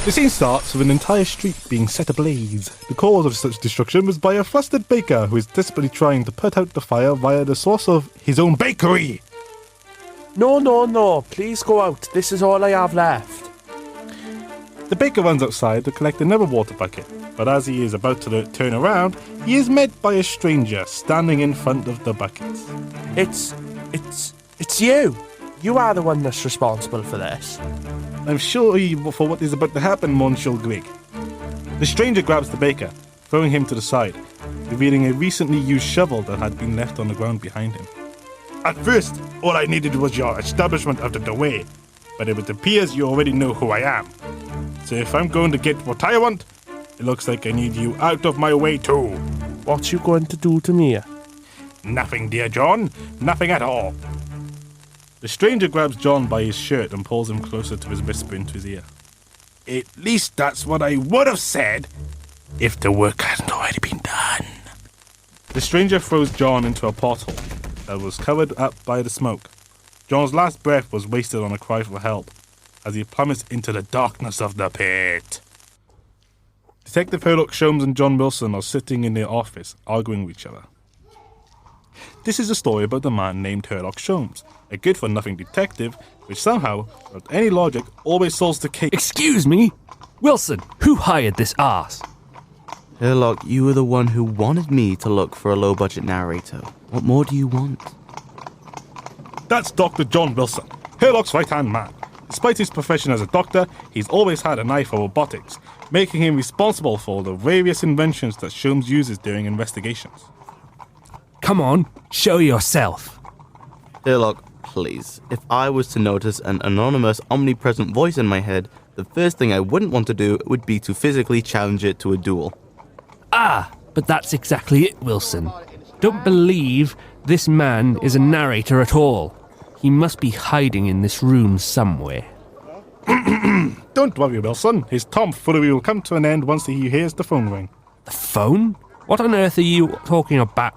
The scene starts with an entire street being set ablaze. The cause of such destruction was by a flustered baker who is desperately trying to put out the fire via the source of his own bakery. No, please go out. This is all I have left. The baker runs outside to collect another water bucket, but as he is about to turn around, he is met by a stranger standing in front of the buckets. It's you. You are the one that's responsible for this. I'm sure for what is about to happen, Monsieur Greg. The stranger grabs the baker, throwing him to the side, revealing a recently used shovel that had been left on the ground behind him. At first, all I needed was your establishment out of the way, but it appears you already know who I am. So if I'm going to get what I want, it looks like I need you out of my way too. What you going to do to me? Nothing, dear John. Nothing at all. The stranger grabs John by his shirt and pulls him closer to his whisper into his ear. At least that's what I would have said if the work hadn't already been done. The stranger throws John into a pothole that was covered up by the smoke. John's last breath was wasted on a cry for help as he plummets into the darkness of the pit. Detective Herlock Sholmes and John Wilson are sitting in their office, arguing with each other. This is a story about a man named Herlock Sholmes, a good-for-nothing detective which somehow, without any logic, always solves the case. Excuse me? Wilson, who hired this arse? Herlock, you were the one who wanted me to look for a low-budget narrator. What more do you want? That's Dr. John Wilson, Herlock's right-hand man. Despite his profession as a doctor, he's always had an eye for robotics, making him responsible for the various inventions that Sholmes uses during investigations. Come on, show yourself. Herlock, please. If I was to notice an anonymous, omnipresent voice in my head, the first thing I wouldn't want to do would be to physically challenge it to a duel. Ah, but that's exactly it, Wilson. Don't believe this man is a narrator at all. He must be hiding in this room somewhere. Don't worry, Wilson. His tomfoolery will come to an end once he hears the phone ring. The phone? What on earth are you talking about?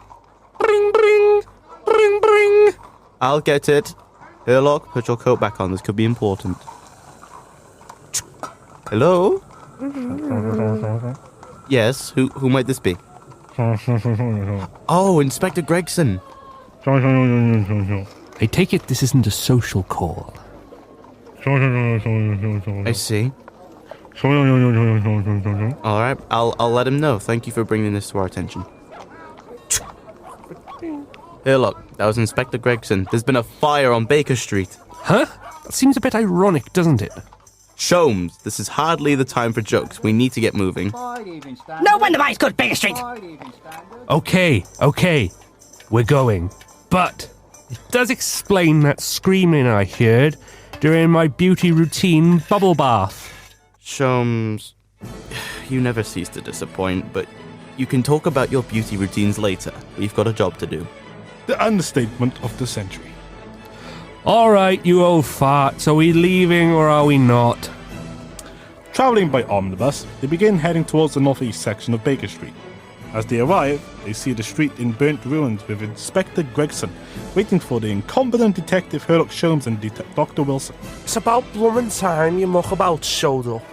Ring, ring, ring, ring. I'll get it. Herlock, put your coat back on. This could be important. Hello? Yes, who might this be? Oh, Inspector Gregson. I take it this isn't a social call. I see. All right, I'll let him know. Thank you for bringing this to our attention. Herlock, that was Inspector Gregson. There's been a fire on Baker Street. Huh? That seems a bit ironic, doesn't it? Sholmes, this is hardly the time for jokes. We need to get moving. No wonder why it's called Baker Street. Okay. We're going. But it does explain that screaming I heard during my beauty routine bubble bath. Sholmes, you never cease to disappoint, but you can talk about your beauty routines later. We've got a job to do. The understatement of the century. All right, you old farts. Are we leaving or are we not? Travelling by omnibus, they begin heading towards the northeast section of Baker Street. As they arrive, they see the street in burnt ruins with Inspector Gregson waiting for the incompetent detective Herlock Sholmes and Dr. Wilson. It's about bloomin' time you muckabout showed up.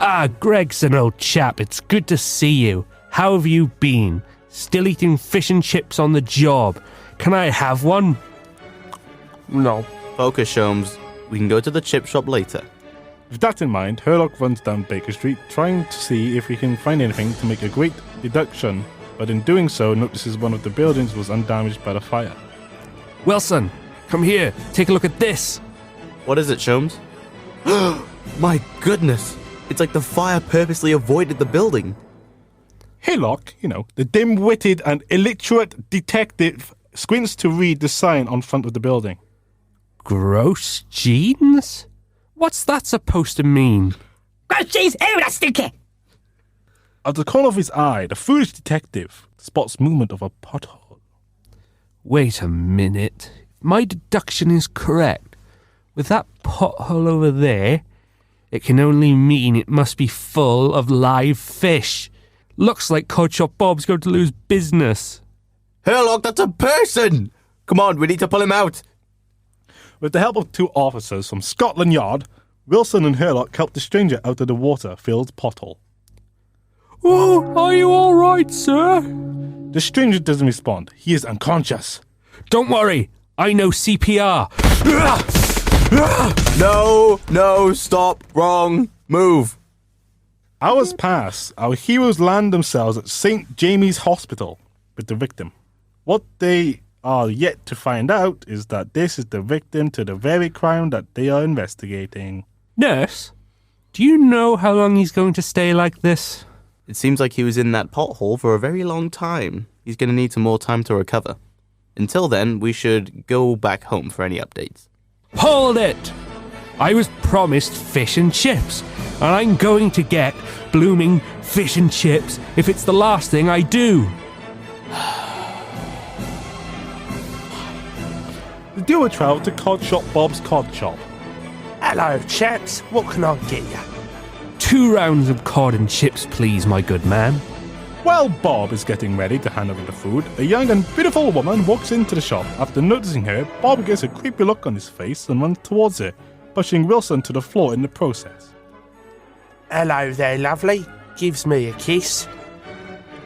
Ah, Gregson, old chap, it's good to see you. How have you been? Still eating fish and chips on the job? Can I have one? No. Focus, Sholmes. We can go to the chip shop later. With that in mind, Herlock runs down Baker Street, trying to see if he can find anything to make a great deduction, but in doing so, notices one of the buildings was undamaged by the fire. Wilson, come here. Take a look at this. What is it, Sholmes? My goodness! It's like the fire purposely avoided the building. Herlock, the dim-witted and illiterate detective, squints to read the sign on front of the building. Gross genes? What's that supposed to mean? Gross cheese, ew, that's stinky. At the corner of his eye, the foolish detective spots movement of a pothole. Wait a minute. My deduction is correct. With that pothole over there, it can only mean it must be full of live fish. Looks like Cod Shop Bob's going to lose business. Herlock, that's a person! Come on, we need to pull him out. With the help of two officers from Scotland Yard, Wilson and Herlock help the stranger out of the water-filled pothole. Oh, are you all right, sir? The stranger doesn't respond. He is unconscious. Don't worry, I know CPR. No, stop, wrong, move. Hours pass. Our heroes land themselves at St. Jamie's Hospital with the victim. What they are yet to find out is that this is the victim to the very crime that they are investigating. Nurse, do you know how long he's going to stay like this? It seems like he was in that pothole for a very long time. He's going to need some more time to recover. Until then, we should go back home for any updates. Hold it! I was promised fish and chips, and I'm going to get blooming fish and chips if it's the last thing I do. The duo travel to Cod Shop Bob's Cod Shop. Hello, chaps. What can I get you? 2 rounds of cod and chips, please, my good man. While Bob is getting ready to hand over the food, a young and beautiful woman walks into the shop. After noticing her, Bob gets a creepy look on his face and runs towards her, pushing Wilson to the floor in the process. Hello there, lovely. Gives me a kiss.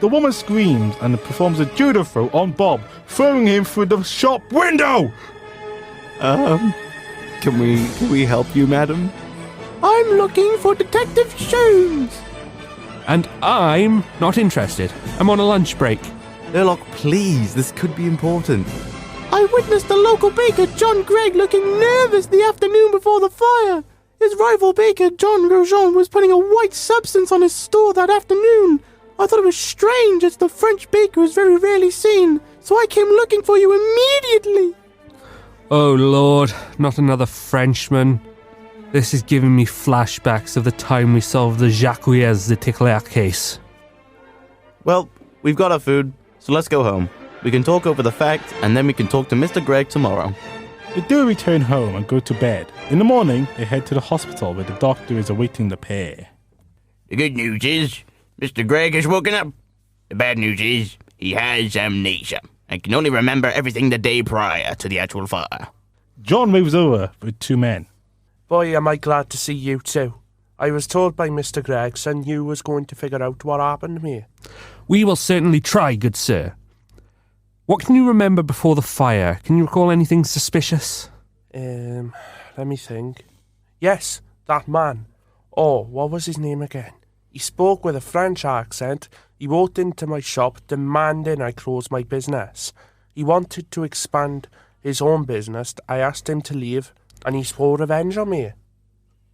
The woman screams and performs a judo throw on Bob, throwing him through the shop window! Can we help you, madam? I'm looking for Detective Sholmes. And I'm not interested. I'm on a lunch break. Herlock, please, this could be important. I witnessed the local baker, John Gregg, looking nervous the afternoon before the fire. His rival baker, John Grosjean, was putting a white substance on his store that afternoon. I thought it was strange, as the French baker is very rarely seen, so I came looking for you immediately. Oh, Lord, not another Frenchman. This is giving me flashbacks of the time we solved the Jacques de Ticlair case. Well, we've got our food, so let's go home. We can talk over the facts, and then we can talk to Mr. Gregg tomorrow. The duo return home and go to bed. In the morning, they head to the hospital where the doctor is awaiting the pair. The good news is, Mr. Gregg has woken up. The bad news is, he has amnesia and can only remember everything the day prior to the actual fire. John moves over with 2 men. Boy, am I glad to see you too. I was told by Mr. Gregson you was going to figure out what happened here. We will certainly try, good sir. What can you remember before the fire? Can you recall anything suspicious? Let me think. Yes, that man. Oh, what was his name again? He spoke with a French accent. He walked into my shop demanding I close my business. He wanted to expand his own business. I asked him to leave, and he swore revenge on me.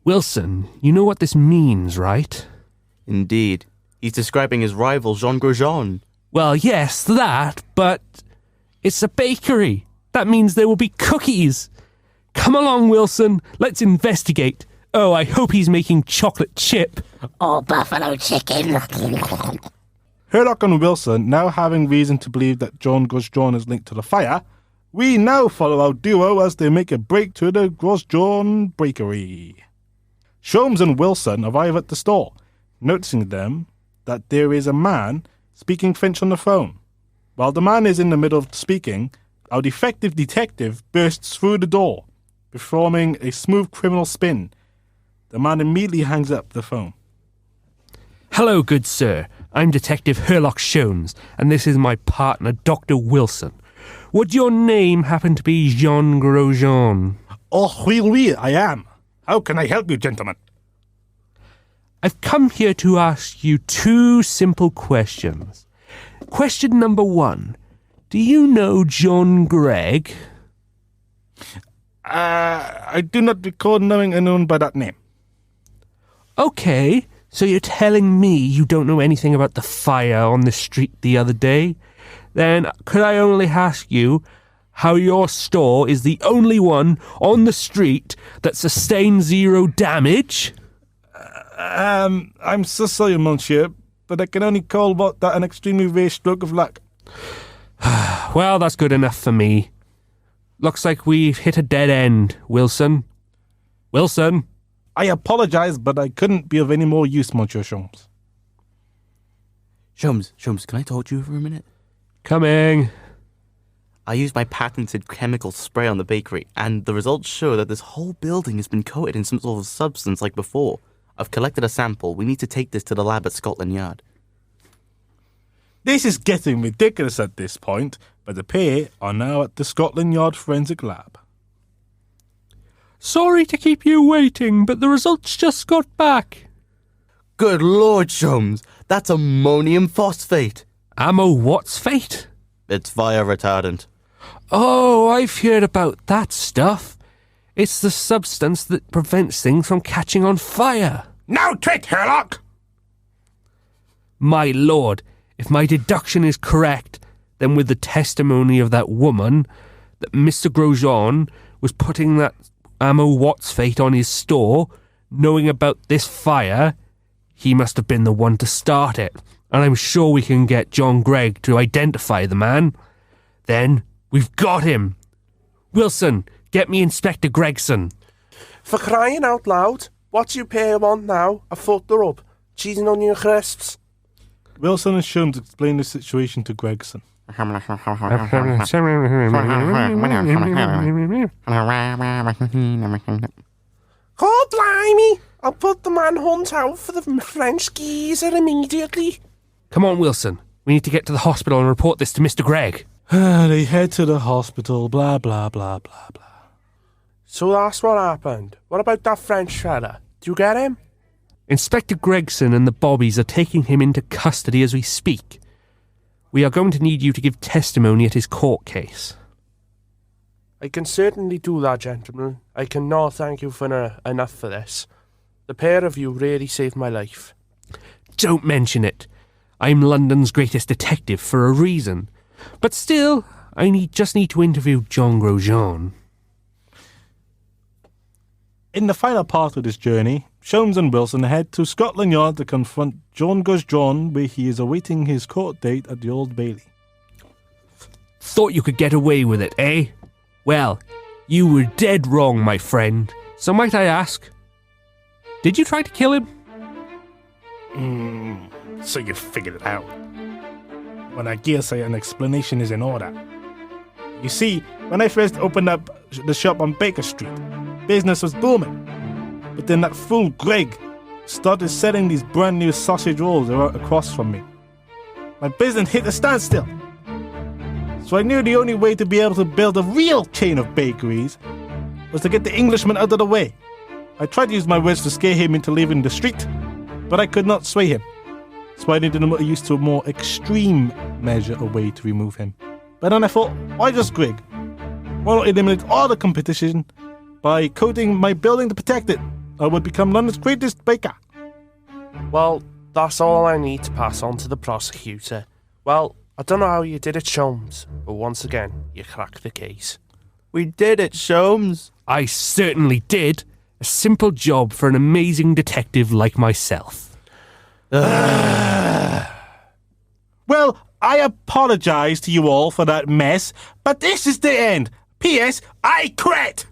Wilson, you know what this means, right? Indeed. He's describing his rival, Jean Grosjean. Well, yes, that, but it's a bakery. That means there will be cookies. Come along, Wilson. Let's investigate. Oh, I hope he's making chocolate chip. Or buffalo chicken. Herlock and Wilson, now having reason to believe that John Grosjean is linked to the fire, we now follow our duo as they make a break to the Grosjean bakery. Sholmes and Wilson arrive at the store, noticing them that there is a man speaking French on the phone. While the man is in the middle of speaking, our defective detective bursts through the door, performing a smooth criminal spin. The man immediately hangs up the phone. Hello, good sir. I'm Detective Herlock Sholmes, and this is my partner, Dr. Wilson. Would your name happen to be Jean Grosjean? Oh, oui, I am. How can I help you, gentlemen? I've come here to ask you 2 simple questions. Question number 1. Do you know John Gregg? I do not recall knowing anyone by that name. Okay, so you're telling me you don't know anything about the fire on the street the other day? Then could I only ask you how your store is the only one on the street that sustained 0 damage? I'm so sorry, monsieur, but I can only call that an extremely rare stroke of luck. Well, that's good enough for me. Looks like we've hit a dead end, Wilson. Wilson? I apologize, but I couldn't be of any more use, Monsieur Sholmes. Sholmes, can I talk to you for a minute? Coming. I used my patented chemical spray on the bakery, and the results show that this whole building has been coated in some sort of substance like before. I've collected a sample. We need to take this to the lab at Scotland Yard. This is getting ridiculous at this point, but the pair are now at the Scotland Yard Forensic Lab. Sorry to keep you waiting, but the results just got back. Good Lord, Sholmes, that's ammonium phosphate. Ammo what's fate? It's fire retardant. Oh, I've heard about that stuff. It's the substance that prevents things from catching on fire. No trick, Herlock! My lord, if my deduction is correct, then with the testimony of that woman, that Mr. Grosjean was putting that ammo what's fate on his store, knowing about this fire, he must have been the one to start it. And I'm sure we can get John Gregg to identify the man. Then we've got him. Wilson, get me Inspector Gregson. For crying out loud, what do you pair want now? A foot rub, cheese and onion crisps. Wilson and Sholmes explain the situation to Gregson. Oh, blimey! I'll put the manhunt out for the French geezer immediately. Come on, Wilson. We need to get to the hospital and report this to Mr. Gregg. They head to the hospital, blah, blah, blah, blah, blah. So that's what happened. What about that French fella? Do you get him? Inspector Gregson and the Bobbies are taking him into custody as we speak. We are going to need you to give testimony at his court case. I can certainly do that, gentlemen. I cannot thank you for enough for this. The pair of you really saved my life. Don't mention it. I'm London's greatest detective for a reason. But still, I just need to interview John Grosjean. In the final part of this journey, Sholmes and Wilson head to Scotland Yard to confront John Grosjean, where he is awaiting his court date at the Old Bailey. Thought you could get away with it, eh? Well, you were dead wrong, my friend. So might I ask, did you try to kill him? So you figured it out. Well, I guess an explanation is in order. You see, when I first opened up the shop on Baker Street, business was booming. But then that fool Greg started selling these brand new sausage rolls across from me. My business hit a standstill. So I knew the only way to be able to build a real chain of bakeries was to get the Englishman out of the way. I tried to use my words to scare him into leaving the street, but I could not sway him. So I needed to use a more extreme measure, a way to remove him. But then I thought, why just Greg? Why not eliminate all the competition by coating my building to protect it? I would become London's greatest baker. Well, that's all I need to pass on to the prosecutor. Well, I don't know how you did it, Sholmes, but once again, you cracked the case. We did it, Sholmes. I certainly did. A simple job for an amazing detective like myself. Well, I apologize to you all for that mess, but this is the end. P.S. I quit!